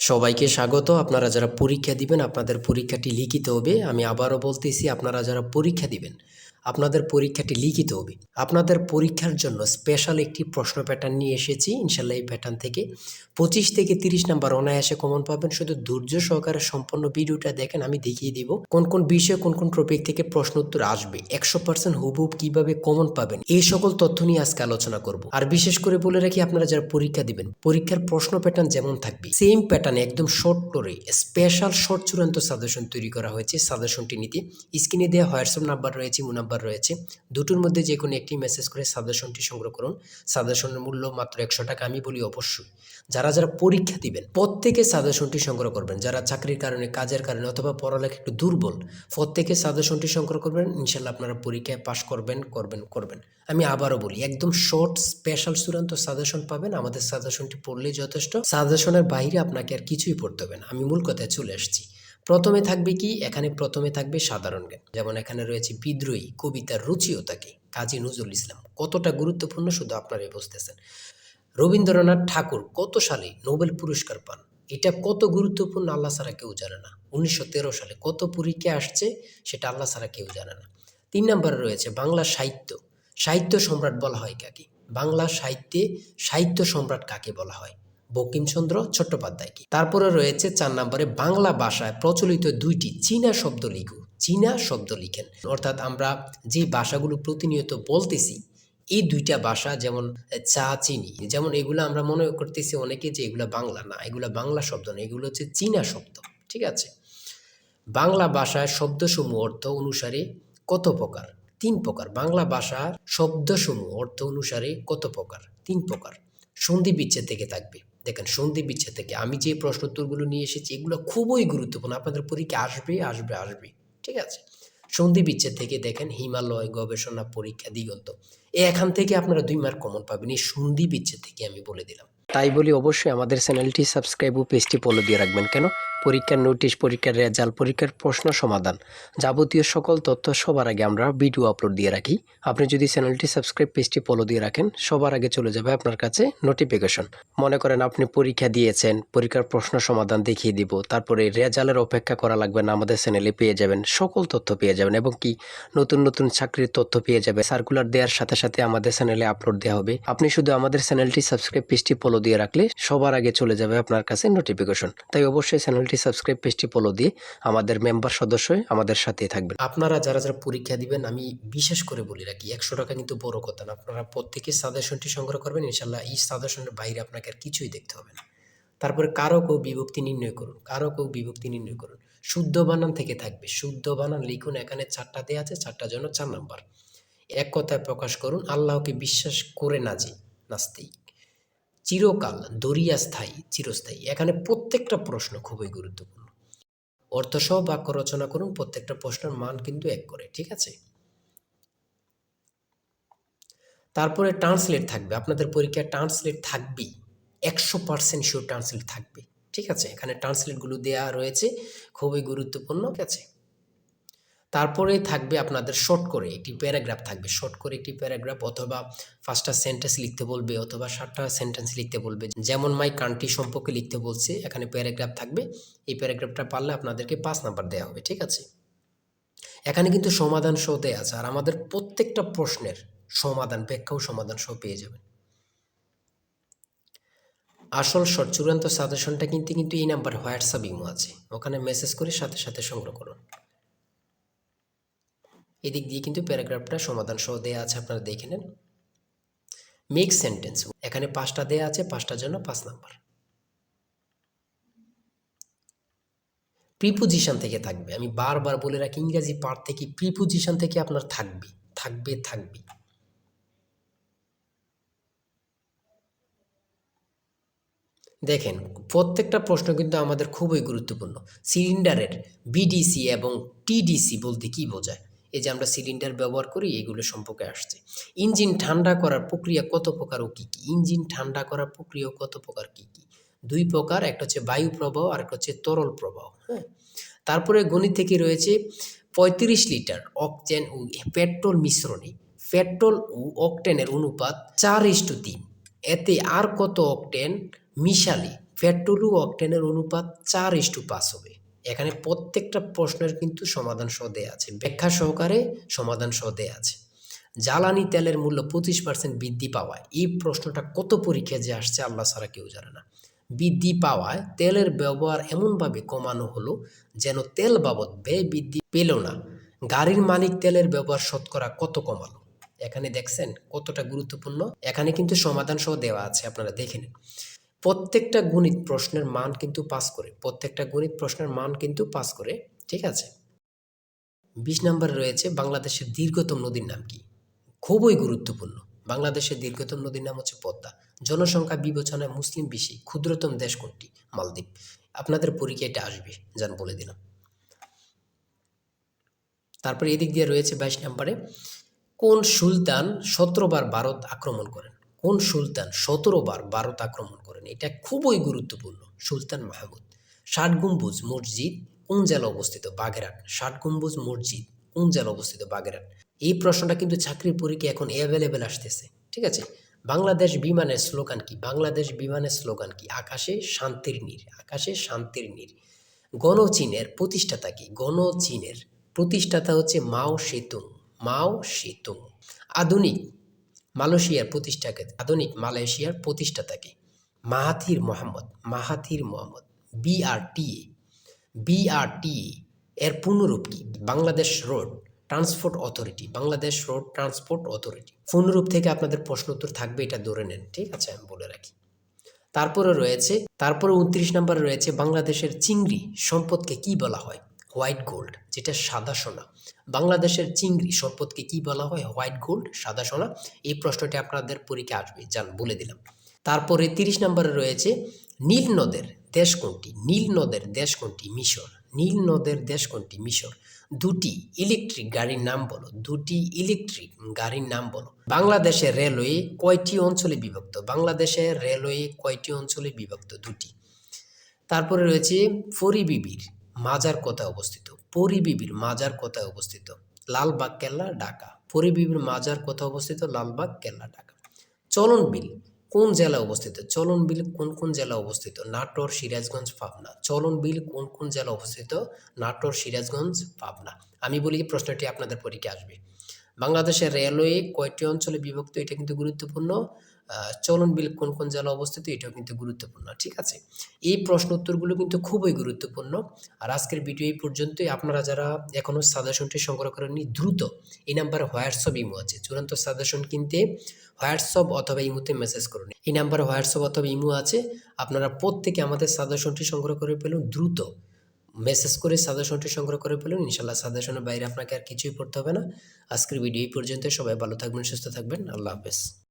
সবাইকে স্বাগত। আপনারা যারা পরীক্ষা দিবেন আপনাদের পরীক্ষাটি লিখিত হবে। আমি আবারও বলতেছি, আপনারা যারা পরীক্ষা দিবেন আপনাদের পরীক্ষাটি লিখিত হবে। আপনাদের পরীক্ষার জন্য স্পেশাল একটি প্রশ্ন প্যাটার্ন নিয়ে এসেছি। ইনশাল্লাহ এই প্যাটার্ন থেকে 25 থেকে 30 নাম্বার অনায়াসে কমন পাবেন। শুধু ধৈর্য সহকারে সম্পূর্ণ ভিডিওটা দেখেন, আমি দেখিয়ে দিব কোন কোন বিষয়ে কোন কোন টপিক থেকে প্রশ্ন উত্তর আসবে, 100% হুবহুব কিভাবে কমন পাবেন, এই সকল তথ্য নিয়ে আজকে আলোচনা করব। আর বিশেষ করে বলে রাখি, আপনারা যারা পরীক্ষা দিবেন পরীক্ষার প্রশ্ন প্যাটার্ন যেমন থাকবে সেম প্যাটার্নে একদম শর্ট করে স্পেশাল শর্ট চূড়ান্ত সাজেশন তৈরি করা হয়েছে। সাজেশনটি নিতে স্ক্রিনে দেওয়া হোয়াটসঅ্যাপ নাম্বার রয়েছে, ইমো নাম্বার রয়েছে, দুটোর মধ্যে যে কোনো একটি মেসেজ করে সাজেশনটি সংগ্রহ করুন। সাজেশনের মূল্য মাত্র 100 টাকা। আমি বলি অবশ্যই যারা যারা পরীক্ষা দিবেন প্রত্যেকে সাজেশনটি সংগ্রহ করবেন। যারা চাকরির কারণে, কাজের কারণে অথবা পড়ালেখা একটু দুর্বল, প্রত্যেকে সাজেশনটি সংগ্রহ করবেন। ইনশাল্লাহ আপনারা পরীক্ষায় পাশ করবেন। আমি আবারও বলি, একদম শর্ট স্পেশাল চূড়ান্ত সাজেশন পাবেন। আমাদের সাজেশনটি পড়লেই যথেষ্ট। সাজেশনের বাইরে আপনাকে আর কিছুই পড়তে হবে না। আমি মূল কথায় চলে আসছি। প্রথমে থাকবে কি, এখানে প্রথমে থাকবে সাধারণ জ্ঞান। যেমন এখানে রয়েছে বিদ্রোহী কবিতার রুচিও থাকে, কাজী নজরুল ইসলাম। কতটা গুরুত্বপূর্ণ শুধু আপনারাই বুঝতেছেন। রবীন্দ্রনাথ ঠাকুর কত সালে নোবেল পুরস্কার পান, এটা কত গুরুত্বপূর্ণ আল্লাহ ছাড়া কেউ জানে না। 1913 সালে কত পরীক্ষা আসছে সেটা আল্লাহ ছাড়া কেউ জানে না। 3 নম্বরে রয়েছে বাংলা সাহিত্য। সাহিত্য সম্রাট বলা হয় কাকে? বাংলা সাহিত্যে সাহিত্য সম্রাট কাকে বলা হয়? বঙ্কিমচন্দ্র চট্টোপাধ্যায়কে। তারপরে রয়েছে 4 নম্বরে বাংলা ভাষায় প্রচলিত 2টি চীনা শব্দ লিখুন। চীনা শব্দ লিখেন, অর্থাৎ আমরা যে ভাষাগুলো প্রতিনিয়ত বলতেছি এই 2টা ভাষা, যেমন চা, চিনি, যেমন এগুলো আমরা মনে করতেছি অনেকে যে এগুলো বাংলা না, এগুলো বাংলা শব্দ না, এগুলো হচ্ছে চীনা শব্দ। ঠিক আছে। বাংলা ভাষায় শব্দসমূহ অর্থ অনুসারে কত প্রকার? 3 প্রকার। বাংলা ভাষার শব্দসমূহ অর্থ অনুসারে কত প্রকার? 3 প্রকার। সন্ধি বিচ্ছেদ থেকে থাকবে। দেখেন, সন্ধি বিচ্ছেদ থেকে আমি যে প্রশ্ন উত্তরগুলো নিয়ে এসেছি এগুলো খুবই গুরুত্বপূর্ণ, আপনাদের পরীক্ষা আসবে। ঠিক আছে। সন্ধি বিচ্ছেদ থেকে দেখেন হিমালয়, গবেষণা, পরীক্ষা, দিগন্ত, এখান থেকে আপনারা 2 মার্ক কমন পাবেন। এই সন্ধি বিচ্ছেদ থেকে আমি বলে দিলাম। তাই বলি অবশ্যই আমাদের চ্যানেলটি সাবস্ক্রাইব ও পেজটি ফলো দিয়ে রাখবেন। কেন? পরীক্ষার নোটিশ, পরীক্ষার রেজাল্ট, পরীক্ষার প্রশ্ন সমাধান, যাবতীয় সকল তথ্য সবার আগে আমরা ভিডিও আপলোড দিয়ে রাখি। আপনি যদি চ্যানেলটি সাবস্ক্রাইব, পেজটি ফলো দিয়ে রাখেন, সবার আগে চলে যাবে আপনার কাছে নোটিফিকেশন। মনে করেন আপনি পরীক্ষা দিয়েছেন, পরীক্ষার প্রশ্ন সমাধান দেখিয়ে দিব, তারপরে রেজাল্টের অপেক্ষা করা লাগবে না, আমাদের চ্যানেলে পেয়ে যাবেন, সকল তথ্য পেয়ে যাবেন, এবং কি নতুন নতুন চাকরির তথ্য পেয়ে যাবে। সার্কুলার দেওয়ার সাথে সাথে আমাদের চ্যানেলে আপলোড দেওয়া হবে। আপনি শুধু আমাদের চ্যানেলটি সাবস্ক্রাইব, পেজটি ফলো দিয়ে রাখলে সবার আগে চলে যাবে আপনার কাছে নোটিফিকেশন। তাই অবশ্যই চ্যানেলটি সাবস্ক্রাইব, পেজটি ফলো দিয়ে আমাদের মেম্বার সদস্য হয়ে আমাদের সাথেই থাকবেন। আপনারা যারা যারা পরীক্ষা দিবেন, আমি বিশেষ করে বলি রাখি, 100 টাকা কিন্তু বড় কথা না। আপনারা প্রত্যেকে সাজেশনটি সংগ্রহ করবেন। ইনশাল্লাহ এই সাজেশনের বাইরে আপনাকে আর কিছুই দেখতে হবে না। তারপরে কারক ও বিভক্তি নির্ণয় করুন। কারক ও বিভক্তি নির্ণয় করুন। শুদ্ধ বানান থেকে থাকবে। শুদ্ধ বানান লিখুন। এখানে 4টা দেওয়া আছে, 4টার জন্য 4 নাম্বার। এক কথায় প্রকাশ করুন, আল্লাহকে বিশ্বাস করে না যে নাস্তিক। চিরকাল, দরিয়া স্থায়ী, চিরস্থায়ী। এখানে প্রত্যেকটা প্রশ্ন খুবই গুরুত্বপূর্ণ। অর্থসহ বাক্য রচনা করুন। প্রত্যেকটা প্রশ্নের মান কিন্তু 1 করে। ঠিক আছে। তারপরে ট্রান্সলেট থাকবে। আপনাদের পরীক্ষায় ট্রান্সলেট থাকবেই, 100% শিওর ট্রান্সলেট থাকবে। ঠিক আছে। এখানে ট্রান্সলেটগুলো দেওয়া রয়েছে, খুবই গুরুত্বপূর্ণ। ঠিক আছে। তারপরে থাকবে আপনাদের শর্ট করে একটি প্যারাগ্রাফ থাকবে। শর্ট করে একটি প্যারাগ্রাফ, অথবা 5টা সেন্টেন্স লিখতে বলবে, অথবা 7টা সেন্টেন্স লিখতে বলবে। যেমন মাই কান্ট্রি সম্পর্কে লিখতে বলছে, এখানে প্যারাগ্রাফ থাকবে। এই প্যারাগ্রাফটা পারলে আপনাদেরকে 5 নাম্বার দেওয়া হবে। ঠিক আছে। এখানে কিন্তু সমাধান সহ দেওয়া আছে, আর আমাদের প্রত্যেকটা প্রশ্নের সমাধান, ব্যাখ্যা ও সমাধান সহ পেয়ে যাবেন। আসল শর্ট চূড়ান্ত সাজেশনটা কিন্তু এই নাম্বার হোয়াটসঅ্যাপ ইমো আছে, ওখানে মেসেজ করে সাথে সাথে সংগ্রহ করুন। এদিক দিয়ে কিন্তু প্যারাগ্রাফটা সমাধান সহ দেওয়া আছে, আপনারা দেখে নেন। মেক সেন্টেন্স, এখানে 5টা দেওয়া আছে, 5টার জন্য 5 নাম্বার। প্রিপোজিশন থেকে থাকবে। আমি বারবার বলে রাখি, ইংরেজি পার্ট থেকে প্রিপোজিশন থেকে আপনার থাকবে। দেখেন, প্রত্যেকটা প্রশ্ন কিন্তু আমাদের খুবই গুরুত্বপূর্ণ। সিলিন্ডারের বিডিসি এবং টিডিসি বলতে কি বোঝায়? এই যে আমরা সিলিন্ডার ব্যবহার করি, এগুলো সম্পর্কে আসছে। ইঞ্জিন ঠান্ডা করার প্রক্রিয়া কত প্রকার ও কী কী? ইঞ্জিন ঠান্ডা করার প্রক্রিয়া কত প্রকার, কী কী? 2 প্রকার, একটা হচ্ছে বায়ু প্রবাহ আর একটা হচ্ছে তরল প্রবাহ। হ্যাঁ। তারপরে গণিত থেকে রয়েছে 35 লিটার অকটেন ও পেট্রোল মিশ্রণে পেট্রোল ও অকটেনের অনুপাত 4:3। এতে আর কত অকটেন মিশালে পেট্রোল ও অকটেনের অনুপাত 4:5 হবে। এখানে প্রত্যেকটা প্রশ্নের কিন্তু সমাধান সহ দেয়া আছে, ব্যাখ্যা সহকারে সমাধান সহ দেয়া আছে। জ্বালানি তেলের মূল্য 25% বৃদ্ধি পাওয়ায়, এই প্রশ্নটা কত পরীক্ষায় যে আসছে আল্লাহ ছাড়া কেউ জানে না। বৃদ্ধি পাওয়ায় তেলের ব্যবহার এমনভাবে কমানো হলো যেন তেল বাবদ ব্যয় বৃদ্ধি পেল না। গাড়ির মালিক তেলের ব্যবহার শতকরা কত কমালো? এখানে দেখছেন কতটা গুরুত্বপূর্ণ। এখানে কিন্তু সমাধান সহ দেওয়া আছে, আপনারা দেখে নিন। প্রত্যেকটা গণিত প্রশ্নের মান কিন্তু পাস করে, প্রত্যেকটা গণিত প্রশ্নের মান কিন্তু পাস করে, ঠিক আছে। 20 নম্বরে রয়েছে বাংলাদেশের দীর্ঘতম নদীর নাম কি? খুবই গুরুত্বপূর্ণ। বাংলাদেশের দীর্ঘতম নদীর নাম হচ্ছে পদ্মা। জনসংখ্যা বিবেচনায় মুসলিম বেশি, ক্ষুদ্রতম দেশ কোনটি? মালদ্বীপ। আপনাদের পরীক্ষায় এটা আসবে, যান বলে দিলাম। তারপরে এদিক দিয়ে রয়েছে 22 নম্বরে, কোন সুলতান 17 বার ভারত আক্রমণ করেন? কোন সুলতান 17 বার ভারত আক্রমণ করেন? এটা খুবই গুরুত্বপূর্ণ। সুলতান মাহমুদ। 60 গম্বুজ মসজিদ কোন জেলা অবস্থিত? বাগেরহাট। 60 গম্বুজ মসজিদ কোন জেলা অবস্থিত? বাগেরহাট। এই প্রশ্নটা কিন্তু চাকরির পরীক্ষা এখন অ্যাভেলেবেল আসতেছে, ঠিক আছে। বাংলাদেশ বিমানের স্লোগান কি? বাংলাদেশ বিমানের স্লোগান কি? আকাশে শান্তির নীড়, আকাশে শান্তির নীড়। গণচীনের প্রতিষ্ঠাতা কি? গণচীনের প্রতিষ্ঠাতা হচ্ছে মাও সেতুং, মাও সেতুং। আধুনিক মালয়েশিয়ার প্রতিষ্ঠাতা, আধুনিক মালয়েশিয়ার প্রতিষ্ঠাতা কি? Mahathir Mohamad, Mahathir Mohamad. BRTA, BRTA এর পূর্ণরূপ কি? Bangladesh road transport authority, Bangladesh road transport authority. পূর্ণরূপ থেকে আপনাদের প্রশ্ন উত্তর থাকবে, এটা ধরে নেন, ঠিক আছে, আমি বলে রাখি। তারপরে 29 নম্বরে রয়েছে বাংলাদেশের চিংড়ি সম্পদকে কি বলা হয়? হোয়াইট গোল্ড, যেটা সাদা সোনা। বাংলাদেশের চিংড়ি সম্পদকে কি বলা হয়? হোয়াইট গোল্ড, সাদা সোনা। এই প্রশ্নটি আপনাদের পরীক্ষা আসবে, যান বলে দিলাম। তারপরে 30 নম্বরে রয়েছে নীল নদের দেশ কোনটি? নীল নদের দেশ কোনটি? মিশর। নীল নদের দেশ কোনটি? মিশর। দুটি ইলেকট্রিক গাড়ির নাম বলো, দুটি ইলেকট্রিক গাড়ির নাম বলো। বাংলাদেশের রেলওয়ে কয়টি অঞ্চলে বিভক্ত? বাংলাদেশের রেলওয়ে কয়টি অঞ্চলে বিভক্ত? দুটি। তারপরে রয়েছে পরিবিবির মাজার কোথায় অবস্থিত? পরিবিবির মাজার কোথায় অবস্থিত? লালবাগ কেল্লা, ঢাকা। পরিবিবির মাজার কোথায় অবস্থিত? লালবাগ কেল্লা, ঢাকা। চলন বিল কোন জেলা অবস্থিত? চলন বিল কোন কোন জেলা অবস্থিত? নাটোর, সিরাজগঞ্জ, পাবনা। চলন বিল কোন কোন জেলা অবস্থিত? নাটোর, সিরাজগঞ্জ, পাবনা। আমি বলি প্রশ্নটি আপনাদের পরীক্ষা আসবে। বাংলাদেশের রেলওয়ে কয়টি অঞ্চলে বিভক্ত? এটা কিন্তু গুরুত্বপূর্ণ। চলন বিল কোন কোন জেলা অবস্থিত? এটাও কিন্তু গুরুত্বপূর্ণ, ঠিক আছে। এই প্রশ্ন উত্তরগুলো কিন্তু খুবই গুরুত্বপূর্ণ। আর আজকের ভিডিও এই পর্যন্তই। আপনারা যারা এখনও সাজেশনটি সংগ্রহ করেননি, দ্রুত এই নাম্বারে হোয়াটসঅ্যাপ ইমো আছে, চূড়ান্ত সাজেশন কিনতে হোয়াটসঅ্যাপ অথবা ইমোতে মেসেজ করুন। এই নাম্বারে হোয়াটসঅ্যাপ অথবা ইমো আছে, আপনারা প্রত্যেকে আমাদের সাজেশনটি সংগ্রহ করে ফেলুন। দ্রুত মেসেজ করে সাজেশনটি সংগ্রহ করে ফেলুন। ইনশাল্লাহ সাজেশনের বাইরে আপনাকে আর কিছুই পড়তে হবে না। আজকের ভিডিও এই পর্যন্ত। সবাই ভালো থাকবেন, সুস্থ থাকবেন। আল্লাহ হাফেজ।